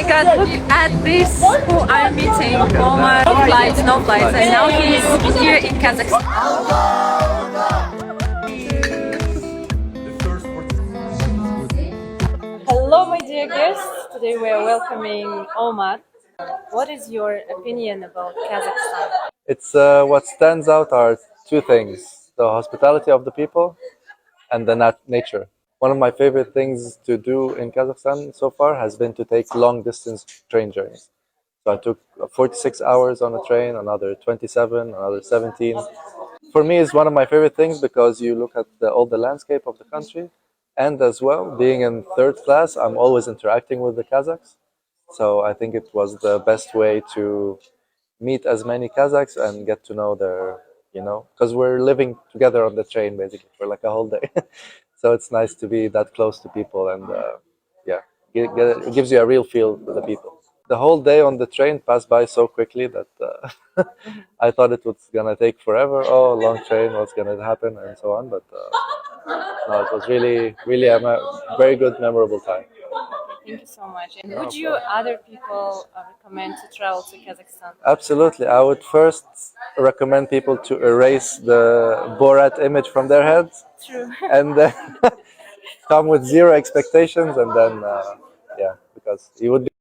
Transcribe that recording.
my god, look at this who I'm meeting. Omar, no flights, and now he's here in Kazakhstan. Hello, my dear guests. Today we are welcoming Omar. What is your opinion about Kazakhstan? It's what stands out are two things: the hospitality of the people and the nature. One of my favorite things to do in Kazakhstan so far has been to take long distance train journeys. So I took 46 hours on a train, another 27, another 17. For me, it's one of my favorite things because you look at all the landscape of the country, and as well, being in third class, I'm always interacting with the Kazakhs. So I think it was the best way to meet as many Kazakhs and get to know because we're living together on the train basically for like a whole day. So it's nice to be that close to people and yeah, it gives you a real feel for the people. The whole day on the train passed by so quickly that I thought it was gonna take forever. Oh, long train, what's gonna happen, and so on. But no, it was really a very good, memorable time. Thank you so much. And would you other people recommend to travel to Kazakhstan? Absolutely. I would first recommend people to erase the Borat image from their heads True. and then come with zero expectations, and then, yeah, because you would be